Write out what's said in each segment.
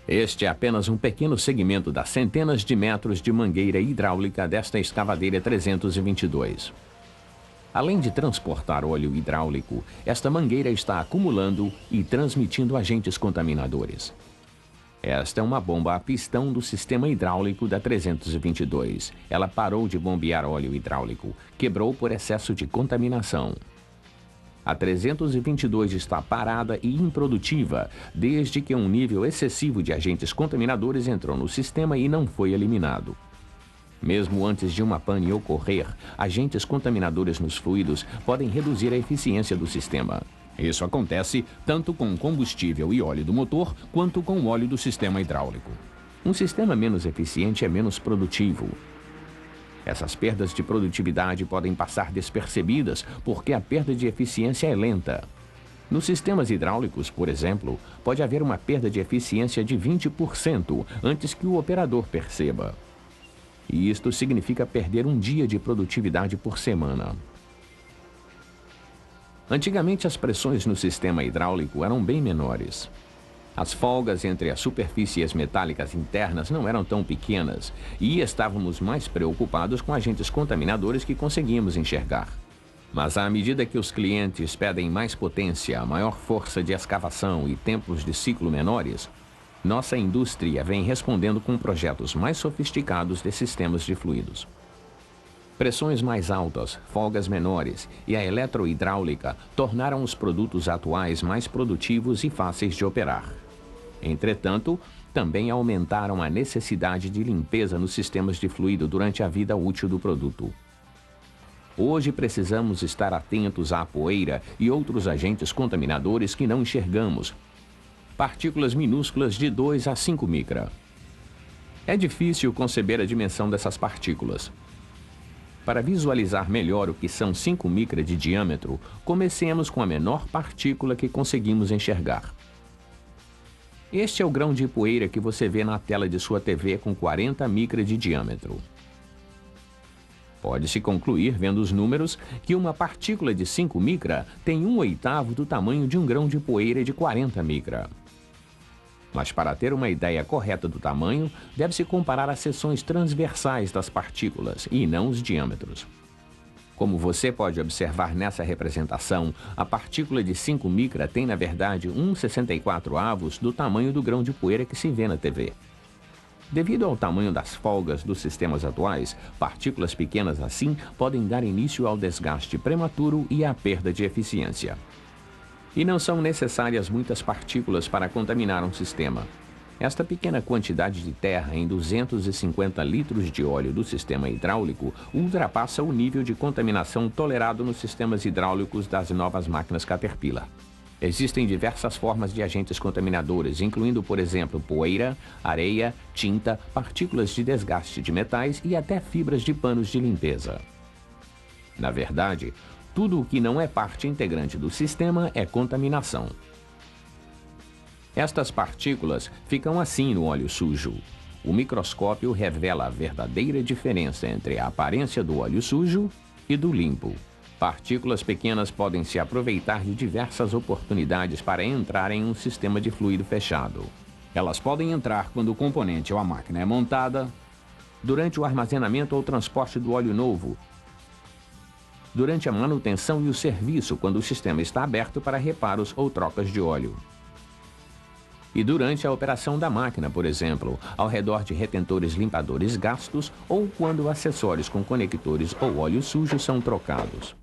Este é apenas um pequeno segmento das centenas de metros de mangueira hidráulica desta escavadeira 322. Além de transportar óleo hidráulico, esta mangueira está acumulando e transmitindo agentes contaminadores. Esta é uma bomba a pistão do sistema hidráulico da 322. Ela parou de bombear óleo hidráulico, quebrou por excesso de contaminação. A 322 está parada e improdutiva desde que um nível excessivo de agentes contaminadores entrou no sistema e não foi eliminado. Mesmo antes de uma pane ocorrer, agentes contaminadores nos fluidos podem reduzir a eficiência do sistema. Isso acontece tanto com combustível e óleo do motor, quanto com o óleo do sistema hidráulico. Um sistema menos eficiente é menos produtivo. Essas perdas de produtividade podem passar despercebidas porque a perda de eficiência é lenta. Nos sistemas hidráulicos, por exemplo, pode haver uma perda de eficiência de 20% antes que o operador perceba. E isto significa perder um dia de produtividade por semana. Antigamente, as pressões no sistema hidráulico eram bem menores. As folgas entre as superfícies metálicas internas não eram tão pequenas e estávamos mais preocupados com agentes contaminadores que conseguíamos enxergar. Mas à medida que os clientes pedem mais potência, maior força de escavação e tempos de ciclo menores, nossa indústria vem respondendo com projetos mais sofisticados de sistemas de fluidos. Pressões mais altas, folgas menores e a eletrohidráulica tornaram os produtos atuais mais produtivos e fáceis de operar. Entretanto, também aumentaram a necessidade de limpeza nos sistemas de fluido durante a vida útil do produto. Hoje precisamos estar atentos à poeira e outros agentes contaminadores que não enxergamos, partículas minúsculas de 2 a 5 micra. É difícil conceber a dimensão dessas partículas. Para visualizar melhor o que são 5 micra de diâmetro, comecemos com a menor partícula que conseguimos enxergar. Este é o grão de poeira que você vê na tela de sua TV com 40 micra de diâmetro. Pode-se concluir, vendo os números, que uma partícula de 5 micra tem 1/8 do tamanho de um grão de poeira de 40 micra. Mas para ter uma ideia correta do tamanho, deve-se comparar as seções transversais das partículas e não os diâmetros. Como você pode observar nessa representação, a partícula de 5 micra tem, na verdade, 1/64 do tamanho do grão de poeira que se vê na TV. Devido ao tamanho das folgas dos sistemas atuais, partículas pequenas assim podem dar início ao desgaste prematuro e à perda de eficiência. E não são necessárias muitas partículas para contaminar um sistema. Esta pequena quantidade de terra em 250 litros de óleo do sistema hidráulico ultrapassa o nível de contaminação tolerado nos sistemas hidráulicos das novas máquinas Caterpillar. Existem diversas formas de agentes contaminadores, incluindo, por exemplo, poeira, areia, tinta, partículas de desgaste de metais e até fibras de panos de limpeza. Na verdade, tudo o que não é parte integrante do sistema é contaminação. Estas partículas ficam assim no óleo sujo. O microscópio revela a verdadeira diferença entre a aparência do óleo sujo e do limpo. Partículas pequenas podem se aproveitar de diversas oportunidades para entrar em um sistema de fluido fechado. Elas podem entrar quando o componente ou a máquina é montada, durante o armazenamento ou transporte do óleo novo, durante a manutenção e o serviço quando o sistema está aberto para reparos ou trocas de óleo. E durante a operação da máquina, por exemplo, ao redor de retentores limpadores gastos ou quando acessórios com conectores ou óleo sujo são trocados.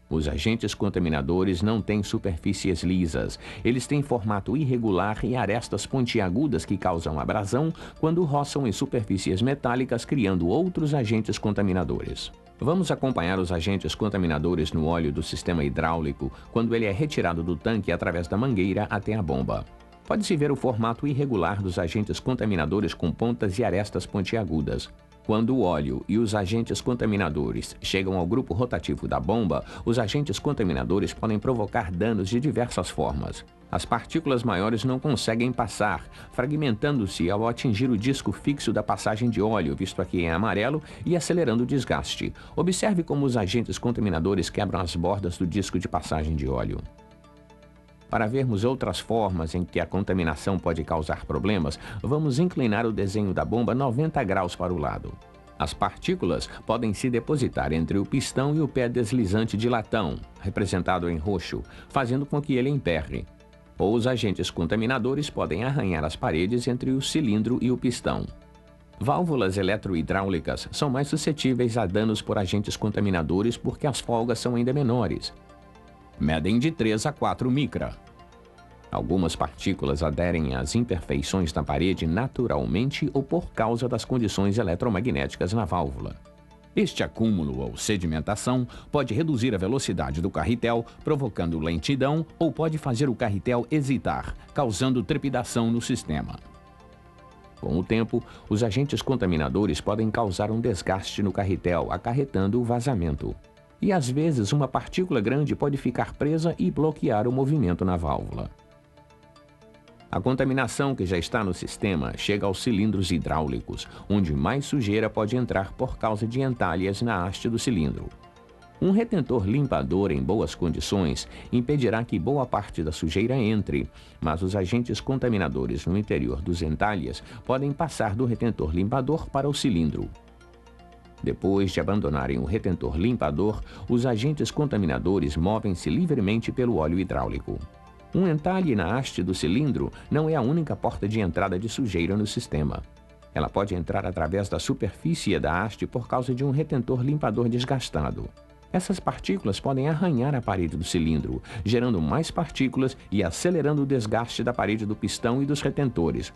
Os agentes contaminadores não têm superfícies lisas. Eles têm formato irregular e arestas pontiagudas que causam abrasão quando roçam em superfícies metálicas, criando outros agentes contaminadores. Vamos acompanhar os agentes contaminadores no óleo do sistema hidráulico quando ele é retirado do tanque através da mangueira até a bomba. Pode-se ver o formato irregular dos agentes contaminadores com pontas e arestas pontiagudas. Quando o óleo e os agentes contaminadores chegam ao grupo rotativo da bomba, os agentes contaminadores podem provocar danos de diversas formas. As partículas maiores não conseguem passar, fragmentando-se ao atingir o disco fixo da passagem de óleo, visto aqui em amarelo, e acelerando o desgaste. Observe como os agentes contaminadores quebram as bordas do disco de passagem de óleo. Para vermos outras formas em que a contaminação pode causar problemas, vamos inclinar o desenho da bomba 90 graus para o lado. As partículas podem se depositar entre o pistão e o pé deslizante de latão, representado em roxo, fazendo com que ele emperre. Ou os agentes contaminadores podem arranhar as paredes entre o cilindro e o pistão. Válvulas eletrohidráulicas são mais suscetíveis a danos por agentes contaminadores porque as folgas são ainda menores. Medem de 3 a 4 micra. Algumas partículas aderem às imperfeições da parede naturalmente ou por causa das condições eletromagnéticas na válvula. Este acúmulo ou sedimentação pode reduzir a velocidade do carretel, provocando lentidão, ou pode fazer o carretel hesitar, causando trepidação no sistema. Com o tempo, os agentes contaminadores podem causar um desgaste no carretel, acarretando o vazamento. E às vezes uma partícula grande pode ficar presa e bloquear o movimento na válvula. A contaminação que já está no sistema chega aos cilindros hidráulicos, onde mais sujeira pode entrar por causa de entalhas na haste do cilindro. Um retentor limpador em boas condições impedirá que boa parte da sujeira entre, mas os agentes contaminadores no interior dos entalhes podem passar do retentor limpador para o cilindro. Depois de abandonarem o retentor limpador, os agentes contaminadores movem-se livremente pelo óleo hidráulico. Um entalhe na haste do cilindro não é a única porta de entrada de sujeira no sistema. Ela pode entrar através da superfície da haste por causa de um retentor limpador desgastado. Essas partículas podem arranhar a parede do cilindro, gerando mais partículas e acelerando o desgaste da parede do pistão e dos retentores.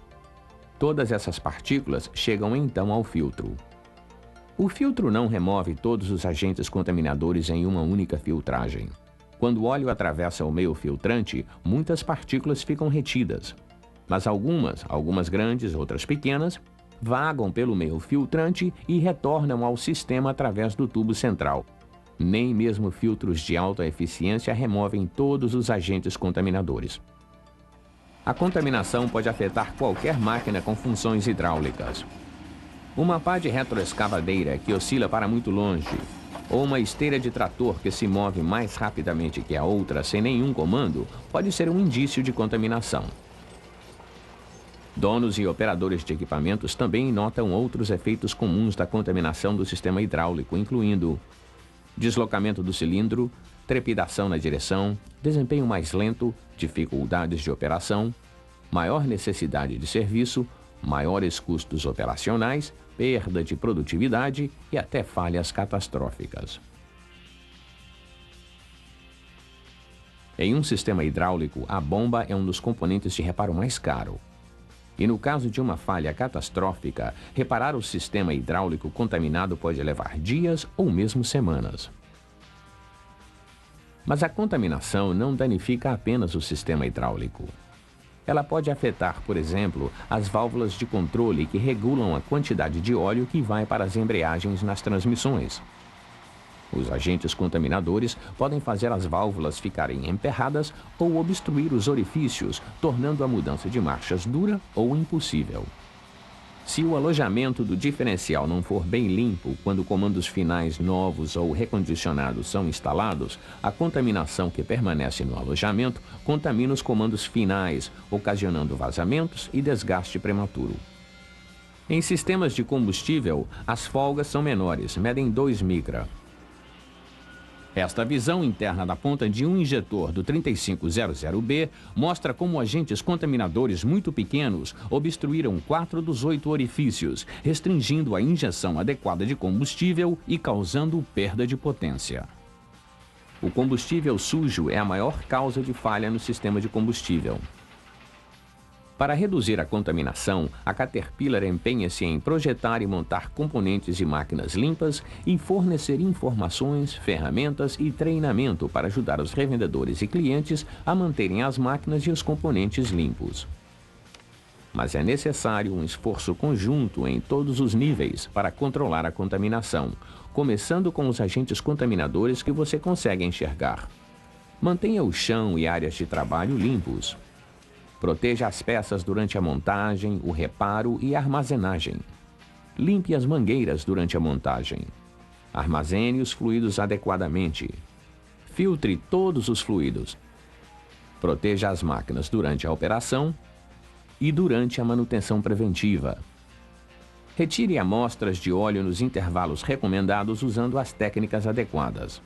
Todas essas partículas chegam então ao filtro. O filtro não remove todos os agentes contaminadores em uma única filtragem. Quando o óleo atravessa o meio filtrante, muitas partículas ficam retidas. Mas algumas grandes, outras pequenas, vagam pelo meio filtrante e retornam ao sistema através do tubo central. Nem mesmo filtros de alta eficiência removem todos os agentes contaminadores. A contaminação pode afetar qualquer máquina com funções hidráulicas. Uma pá de retroescavadeira que oscila para muito longe, ou uma esteira de trator que se move mais rapidamente que a outra sem nenhum comando, pode ser um indício de contaminação. Donos e operadores de equipamentos também notam outros efeitos comuns da contaminação do sistema hidráulico, incluindo deslocamento do cilindro, trepidação na direção, desempenho mais lento, dificuldades de operação, maior necessidade de serviço, maiores custos operacionais, perda de produtividade e até falhas catastróficas. Em um sistema hidráulico, a bomba é um dos componentes de reparo mais caro. E no caso de uma falha catastrófica, reparar o sistema hidráulico contaminado pode levar dias ou mesmo semanas. Mas a contaminação não danifica apenas o sistema hidráulico. Ela pode afetar, por exemplo, as válvulas de controle que regulam a quantidade de óleo que vai para as embreagens nas transmissões. Os agentes contaminadores podem fazer as válvulas ficarem emperradas ou obstruir os orifícios, tornando a mudança de marchas dura ou impossível. Se o alojamento do diferencial não for bem limpo quando comandos finais novos ou recondicionados são instalados, a contaminação que permanece no alojamento contamina os comandos finais, ocasionando vazamentos e desgaste prematuro. Em sistemas de combustível, as folgas são menores, medem 2 micra. Esta visão interna da ponta de um injetor do 3500B mostra como agentes contaminadores muito pequenos obstruíram 4 dos 8 orifícios, restringindo a injeção adequada de combustível e causando perda de potência. O combustível sujo é a maior causa de falha no sistema de combustível. Para reduzir a contaminação, a Caterpillar empenha-se em projetar e montar componentes de máquinas limpas e fornecer informações, ferramentas e treinamento para ajudar os revendedores e clientes a manterem as máquinas e os componentes limpos. Mas é necessário um esforço conjunto em todos os níveis para controlar a contaminação, começando com os agentes contaminadores que você consegue enxergar. Mantenha o chão e áreas de trabalho limpos. Proteja as peças durante a montagem, o reparo e a armazenagem. Limpe as mangueiras durante a montagem. Armazene os fluidos adequadamente. Filtre todos os fluidos. Proteja as máquinas durante a operação e durante a manutenção preventiva. Retire amostras de óleo nos intervalos recomendados usando as técnicas adequadas.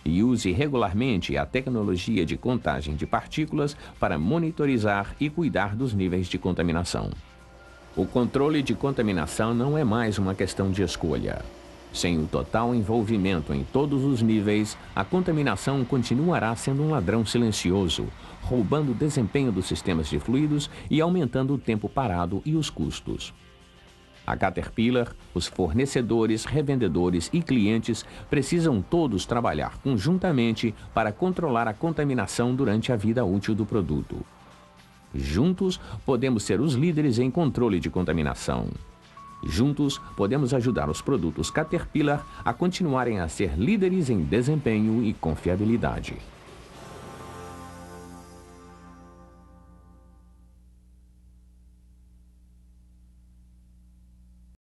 E use regularmente a tecnologia de contagem de partículas para monitorizar e cuidar dos níveis de contaminação. O controle de contaminação não é mais uma questão de escolha. Sem o total envolvimento em todos os níveis, a contaminação continuará sendo um ladrão silencioso, roubando o desempenho dos sistemas de fluidos e aumentando o tempo parado e os custos. A Caterpillar, os fornecedores, revendedores e clientes precisam todos trabalhar conjuntamente para controlar a contaminação durante a vida útil do produto. Juntos, podemos ser os líderes em controle de contaminação. Juntos, podemos ajudar os produtos Caterpillar a continuarem a ser líderes em desempenho e confiabilidade.